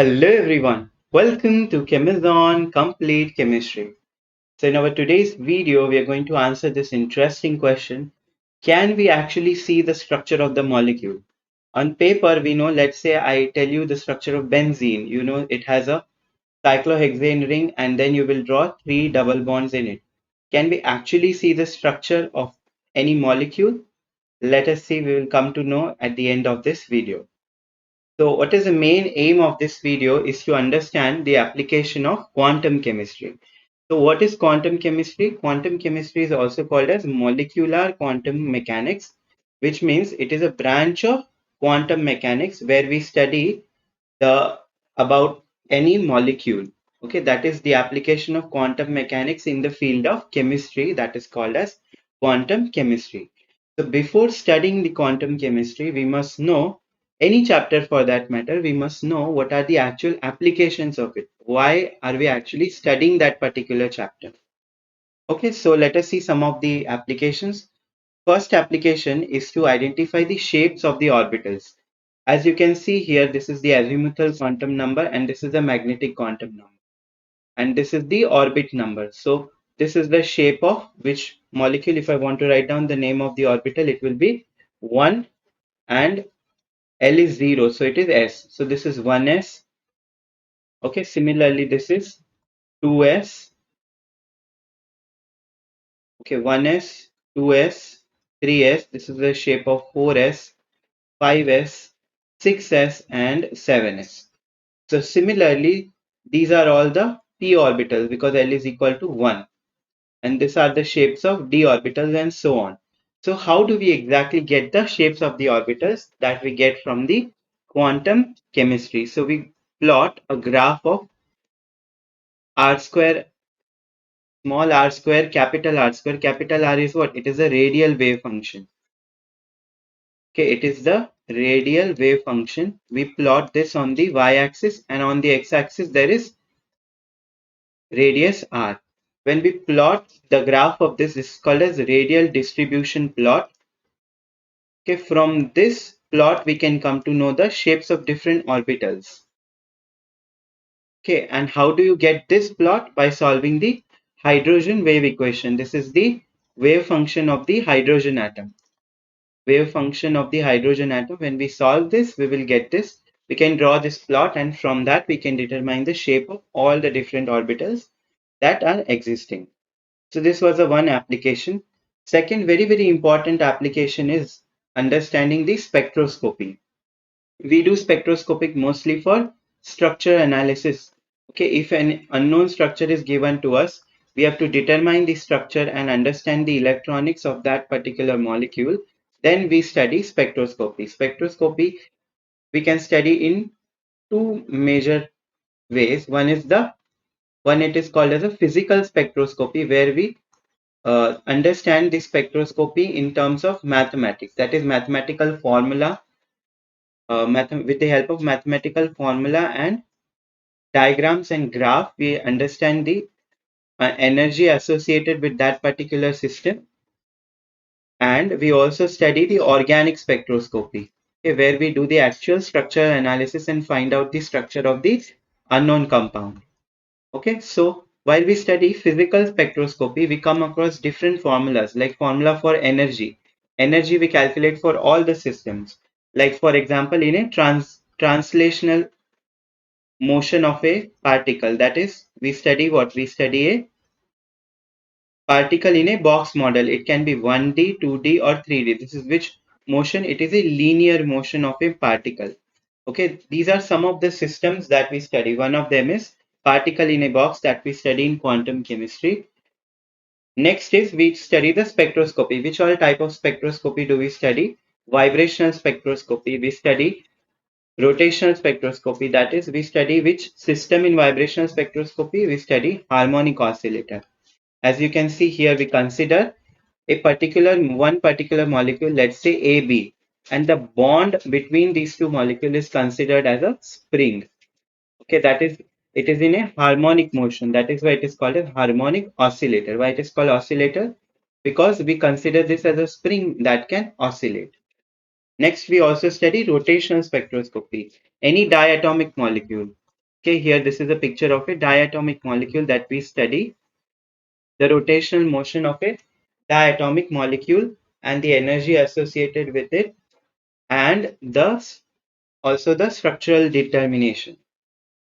Hello everyone, welcome to Chemazon-Complete Chemistry. So in our today's video, we are going to answer this interesting question. Can we actually see the structure of the molecule? On paper, we know, let's say I tell you the structure of benzene. You know it has a cyclohexane ring and then you will draw three double bonds in it. Can we actually see the structure of any molecule? Let us see, we will come to know at the end of this video. So what is the main aim of this video is to understand the application of quantum chemistry. So what is quantum chemistry? Quantum chemistry is also called as molecular quantum mechanics, which means it is a branch of quantum mechanics where we study the about any molecule. Okay, that is the application of quantum mechanics in the field of chemistry that is called as quantum chemistry. So before studying the quantum chemistry, we must know any chapter for that matter, we must know what are the actual applications of it. Why are we actually studying that particular chapter? Okay, so let us see some of the applications. First application is to identify the shapes of the orbitals. As you can see here, this is the azimuthal quantum number and this is the magnetic quantum number. And this is the orbit number. So this is the shape of which molecule. If I want to write down the name of the orbital, it will be 1 and L is 0. So it is S. So this is 1s. Okay, similarly, this is 2s. Okay, 1s, 2s, 3s. This is the shape of 4s, 5s, 6s, and 7s. So similarly, these are all the p orbitals because L is equal to 1. And these are the shapes of d orbitals and so on. So how do we exactly get the shapes of the orbitals? That we get from the quantum chemistry. So we plot a graph of r square, small r square, capital R square. Capital R is what? It is a radial wave function. Okay, it is the radial wave function. We plot this on the y-axis and on the x-axis there is radius r. When we plot the graph of this is called as radial distribution plot. Okay, from this plot we can come to know the shapes of different orbitals. Okay, and how do you get this plot? By solving the hydrogen wave equation. This is the wave function of the hydrogen atom. Wave function of the hydrogen atom. When we solve this, we will get this. We can draw this plot and from that we can determine the shape of all the different orbitals that are existing. So this was a one application. Second very important application is understanding the spectroscopy. We do spectroscopic mostly for structure analysis. Okay, if an unknown structure is given to us, we have to determine the structure and understand the electronics of that particular molecule. Then we study spectroscopy. Spectroscopy we can study in two major ways. One is the one it is called as a physical spectroscopy where we understand the spectroscopy in terms of mathematics. That is mathematical formula. With the help of mathematical formula and diagrams and graph, we understand the energy associated with that particular system. And we also study the organic spectroscopy, okay, where we do the actual structural analysis and find out the structure of the unknown compound. Okay, so while we study physical spectroscopy, we come across different formulas like formula for energy. Energy we calculate for all the systems. Like for example, in a translational motion of a particle, that is, we study what? We study a particle in a box model. It can be 1D, 2D or 3D. This is which motion? It is a linear motion of a particle. Okay, these are some of the systems that we study. One of them is particle in a box that we study in quantum chemistry. Next is we study the spectroscopy. Which all type of spectroscopy do we study? Vibrational spectroscopy. We study rotational spectroscopy. That is, we study which system in vibrational spectroscopy? We study harmonic oscillator. As you can see here, we consider a one particular molecule, let's say AB, and the bond between these two molecules is considered as a spring. Okay, that is, it is in a harmonic motion. That is why it is called a harmonic oscillator. Why it is called oscillator? Because we consider this as a spring that can oscillate. Next, we also study rotational spectroscopy. Any diatomic molecule. Okay, here this is a picture of a diatomic molecule that we study, the rotational motion of a diatomic molecule and the energy associated with it, and thus also the structural determination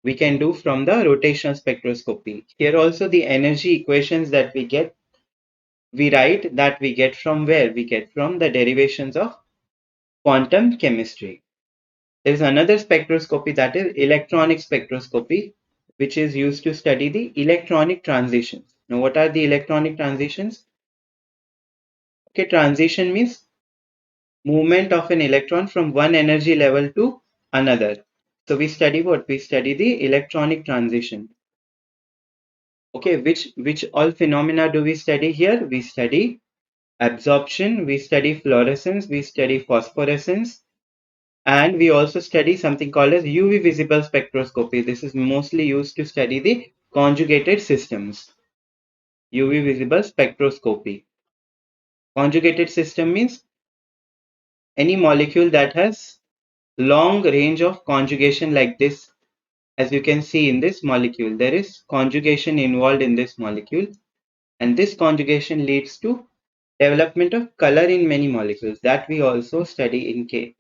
we can do from the rotational spectroscopy. Here also the energy equations that we get, we write that we get from where? We get from the derivations of quantum chemistry. There is another spectroscopy, that is electronic spectroscopy, which is used to study the electronic transitions. Now, what are the electronic transitions? Okay, transition means movement of an electron from one energy level to another. So we study what? We study the electronic transition. Okay, which all phenomena do we study here? We study absorption, we study fluorescence, we study phosphorescence, and we also study something called as UV visible spectroscopy. This is mostly used to study the conjugated systems. UV visible spectroscopy. Conjugated system means any molecule that has long range of conjugation like this. As you can see in this molecule, there is conjugation involved in this molecule, and this conjugation leads to development of color in many molecules that we also study in K.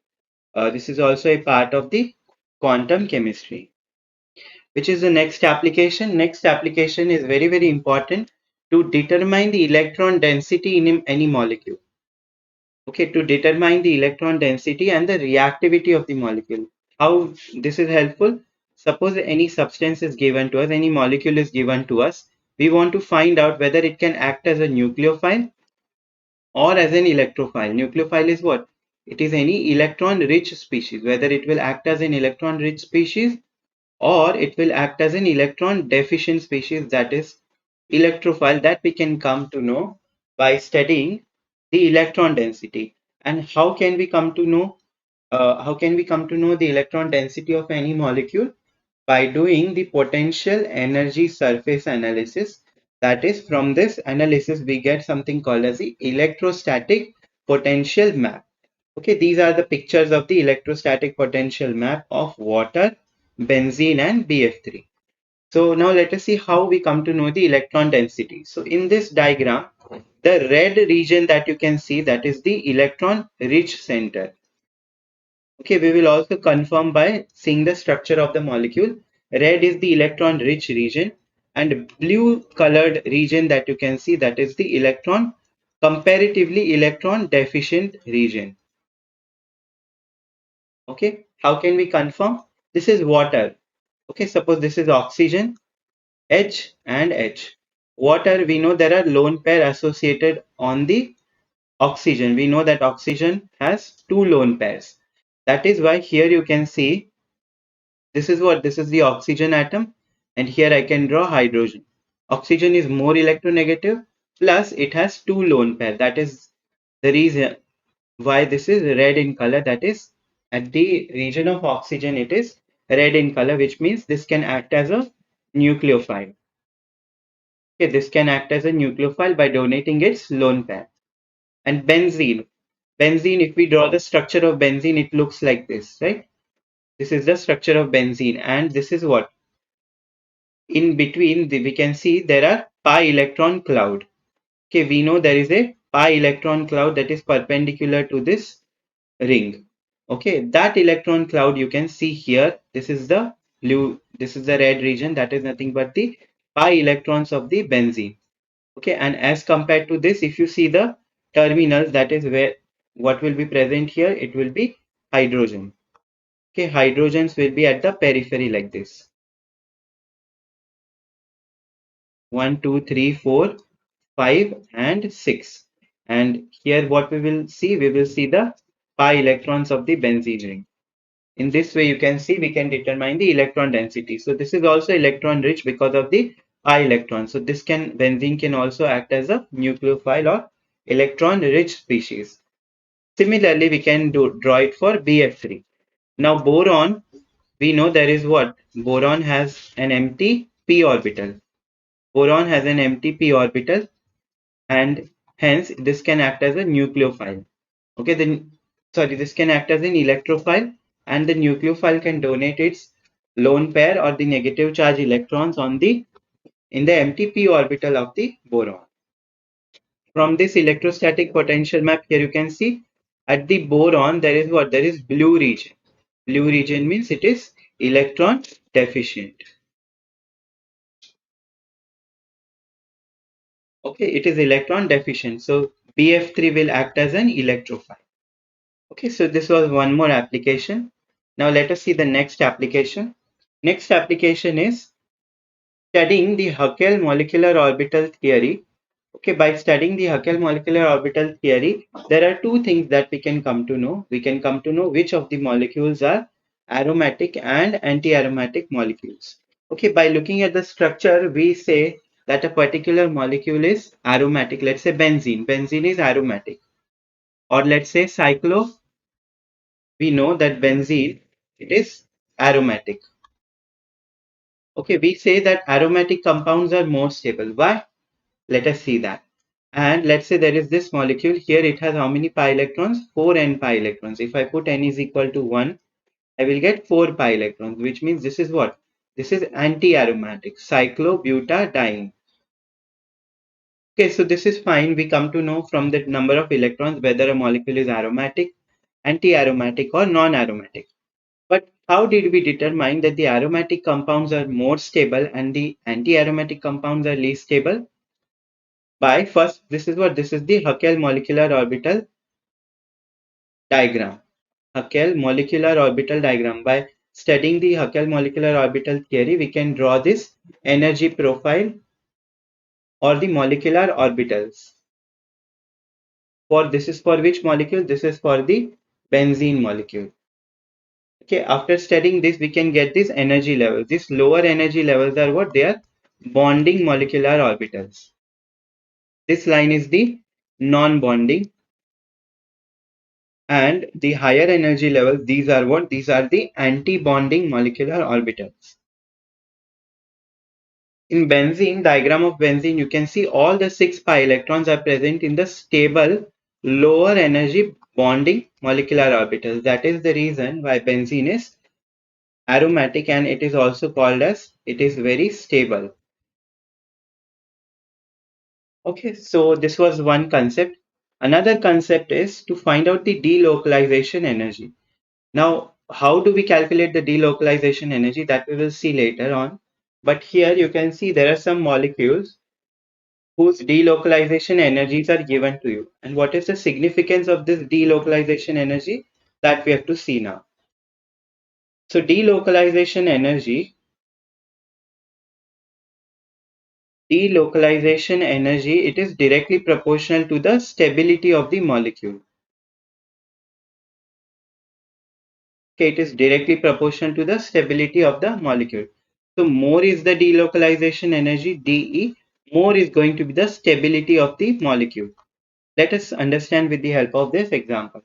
This is also a part of the quantum chemistry. Which is the next application? Next application is very, very important to determine the electron density in any molecule. Okay, to determine the electron density and the reactivity of the molecule. How this is helpful? Suppose any substance is given to us, any molecule is given to us. We want to find out whether it can act as a nucleophile or as an electrophile. Nucleophile is what? It is any electron rich species, whether it will act as an electron rich species or it will act as an electron deficient species, that is electrophile, that we can come to know by studying the electron density. And how can we come to know the electron density of any molecule? By doing the potential energy surface analysis. That is, from this analysis we get something called as the electrostatic potential map. Okay, these are the pictures of the electrostatic potential map of water, benzene and BF3. So now let us see how we come to know the electron density. So in this diagram, the red region that you can see, that is the electron rich center. Okay, we will also confirm by seeing the structure of the molecule. Red is the electron rich region, and blue colored region that you can see, that is the electron comparatively electron deficient region. Okay, how can we confirm? This is water. Okay, suppose this is oxygen, H and H. Water, we know there are lone pair associated on the oxygen. We know that oxygen has two lone pairs. That is why here you can see this is what? This is the oxygen atom, and here I can draw hydrogen. Oxygen is more electronegative, plus it has two lone pair. That is the reason why this is red in color. That is, at the region of oxygen it is red in color, which means this can act as a nucleophile. Okay, this can act as a nucleophile by donating its lone pair. And benzene. Benzene, if we draw the structure of benzene, it looks like this, right? This is the structure of benzene, and this is what? In between, we can see there are pi electron cloud. Okay, we know there is a pi electron cloud that is perpendicular to this ring. Okay, that electron cloud you can see here. This is the blue, this is the red region, that is nothing but the pi electrons of the benzene. Okay, and as compared to this, if you see the terminals, that is where what will be present here, it will be hydrogen. Okay, hydrogens will be at the periphery like this. 1, 2, 3, 4, 5 and 6. And here what we will see, the pi electrons of the benzene ring. In this way you can see we can determine the electron density. So this is also electron rich because of the pi electrons. So this benzene can also act as a nucleophile or electron rich species. Similarly, we can draw it for BF3. Now boron, we know there is what? Boron has an empty p orbital. Boron has an empty p orbital, and hence this can act as a nucleophile. Okay, then sorry, this can act as an electrophile, and the nucleophile can donate its lone pair or the negative charge electrons on the in the empty p orbital of the boron. From this electrostatic potential map here you can see at the boron there is what? There is blue region. Blue region means it is electron deficient. Okay, it is electron deficient. So BF3 will act as an electrophile. Okay, so this was one more application. Now let us see the next application. Next application is studying the Huckel molecular orbital theory. Okay, by studying the Huckel molecular orbital theory, there are two things that we can come to know. We can come to know which of the molecules are aromatic and anti-aromatic molecules. Okay, by looking at the structure, we say that a particular molecule is aromatic. Let's say benzene. Benzene is aromatic. Or let's say cyclo. We know that benzene, it is aromatic. Okay, we say that aromatic compounds are more stable. Why? Let us see that. And let's say there is this molecule here. It has how many pi electrons? 4 n pi electrons. If I put n is equal to 1, I will get 4 pi electrons, which means this is what? This is anti-aromatic, cyclobutadiene. Okay, so this is fine. We come to know from the number of electrons whether a molecule is aromatic, anti-aromatic or non-aromatic. But how did we determine that the aromatic compounds are more stable and the anti-aromatic compounds are least stable? By first, this is what? This is the Huckel molecular orbital diagram. Huckel molecular orbital diagram. By studying the Huckel molecular orbital theory, we can draw this energy profile or the molecular orbitals. For this is for which molecule? This is for the benzene molecule. Okay, after studying this, we can get these energy levels. These lower energy levels are what? They are bonding molecular orbitals. This line is the non-bonding, and the higher energy levels, these are what? These are the anti-bonding molecular orbitals. In benzene, diagram of benzene, you can see all the 6 pi electrons are present in the stable lower energy bonding molecular orbitals. That is the reason why benzene is aromatic, and it is also called as it is very stable. Okay, so this was one concept. Another concept is to find out the delocalization energy. Now, how do we calculate the delocalization energy? That we will see later on. But here you can see there are some molecules whose delocalization energies are given to you. And what is the significance of this delocalization energy? That we have to see now. So delocalization energy, it is directly proportional to the stability of the molecule. Okay, it is directly proportional to the stability of the molecule. So more is the delocalization energy, dE, more is going to be the stability of the molecule. Let us understand with the help of this example.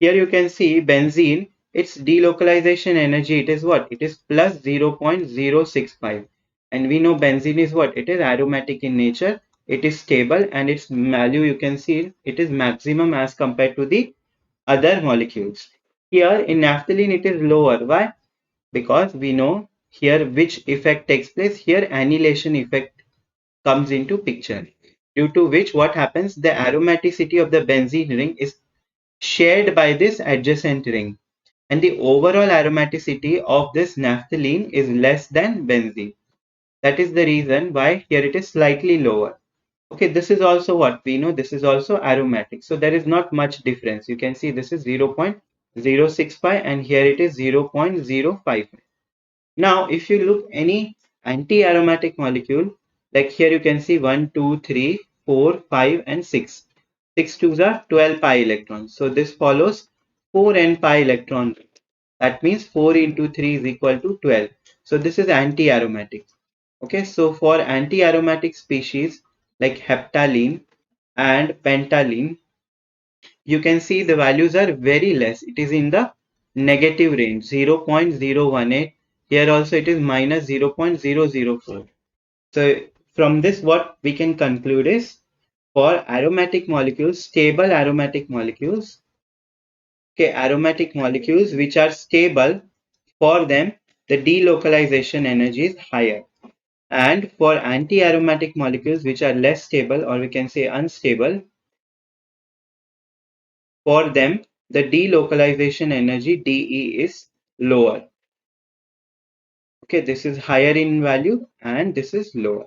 Here you can see benzene, its delocalization energy, it is what? It is plus 0.065. And we know benzene is what? It is aromatic in nature. It is stable, and its value you can see it is maximum as compared to the other molecules. Here in naphthalene it is lower. Why? Because we know here which effect takes place. Here annihilation effect comes into picture, due to which what happens, the aromaticity of the benzene ring is shared by this adjacent ring, and the overall aromaticity of this naphthalene is less than benzene. That is the reason why here it is slightly lower. Okay, this is also what we know, this is also aromatic. So there is not much difference. You can see this is 0.065 and here it is 0.05. Now, if you look any anti-aromatic molecule, like here you can see 1, 2, 3, 4, 5 and 6. 6 twos are 12 pi electrons. So this follows 4 n pi electron. That means 4 into 3 is equal to 12. So this is anti-aromatic. Okay, so for anti-aromatic species like heptalene and pentalene, you can see the values are very less. It is in the negative range, 0.018. Here also it is minus 0.004. So from this, what we can conclude is for aromatic molecules, stable aromatic molecules, okay, aromatic molecules which are stable, for them the delocalization energy is higher. And for anti-aromatic molecules which are less stable, or we can say unstable, for them the delocalization energy DE is lower. Okay, this is higher in value and this is lower.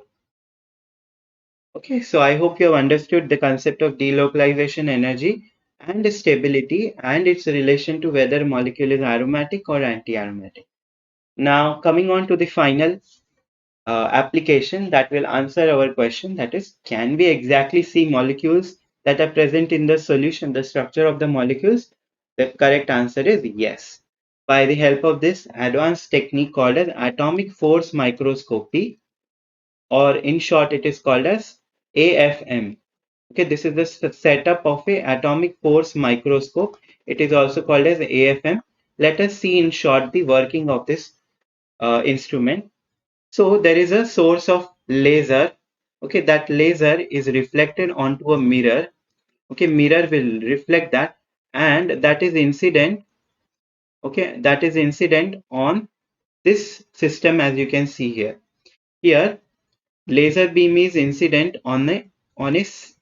Okay, so I hope you have understood the concept of delocalization energy and stability and its relation to whether molecule is aromatic or anti-aromatic. Now coming on to the final application that will answer our question, that is, can we exactly see molecules that are present in the solution, the structure of the molecules? The correct answer is yes. By the help of this advanced technique called as atomic force microscopy, or in short it is called as AFM. Okay, this is the setup of a atomic force microscope. It is also called as AFM. Let us see in short the working of this instrument. So there is a source of laser. Okay, that laser is reflected onto a mirror. Okay, mirror will reflect that, and that is incident. Okay, that is incident on this system, as you can see here. Here, laser beam is incident on this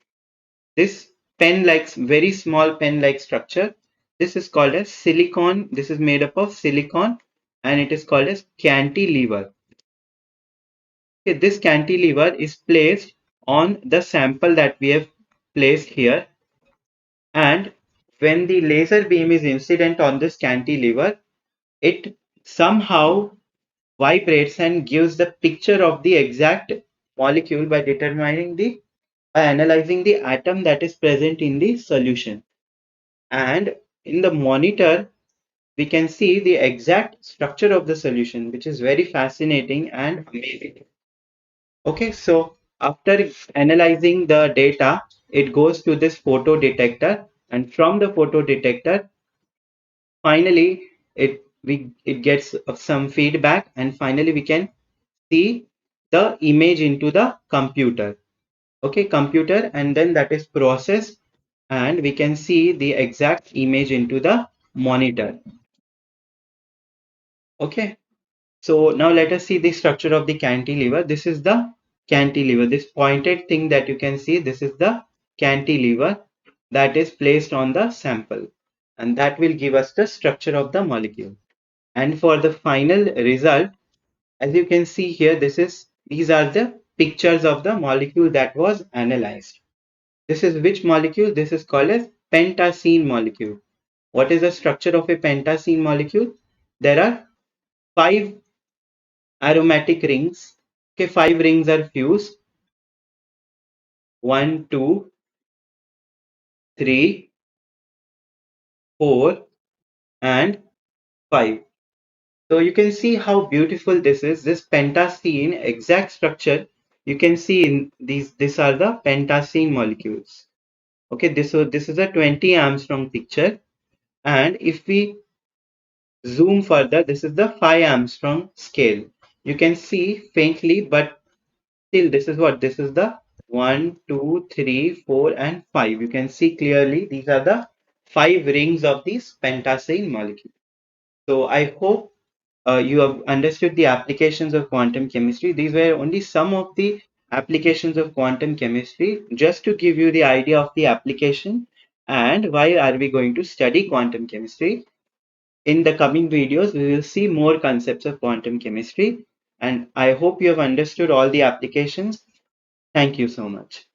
pen-like, very small pen-like structure. This is called as silicon. This is made up of silicon, and it is called as cantilever. Okay, this cantilever is placed on the sample that we have placed here, and when the laser beam is incident on this cantilever, it somehow vibrates and gives the picture of the exact molecule by analyzing the atom that is present in the solution. And in the monitor, we can see the exact structure of the solution, which is very fascinating and amazing. Okay, so after analyzing the data, it goes to this photo detector, and from the photo detector, finally it gets some feedback, and finally we can see the image into the computer. Okay, computer, and then that is processed, and we can see the exact image into the monitor. Okay, so now let us see the structure of the cantilever. This is the cantilever. This pointed thing that you can see, this is the cantilever that is placed on the sample, and that will give us the structure of the molecule. And for the final result, as you can see here, these are the pictures of the molecule that was analyzed. This is which molecule? This is called as pentacene molecule. What is the structure of a pentacene molecule? There are five aromatic rings. Okay, five rings are fused. 1, 2, 3, 4, and 5. So you can see how beautiful this is. This pentacene exact structure you can see in these are the pentacene molecules. Okay, this is a 20 Armstrong picture, and if we zoom further, this is the 5 Armstrong scale. You can see faintly, but still this is what? This is the 1, 2, 3, 4, and 5. You can see clearly these are the 5 rings of these pentacene molecule. So I hope you have understood the applications of quantum chemistry. These were only some of the applications of quantum chemistry, just to give you the idea of the application and why are we going to study quantum chemistry. In the coming videos, we will see more concepts of quantum chemistry, and I hope you have understood all the applications. Thank you so much.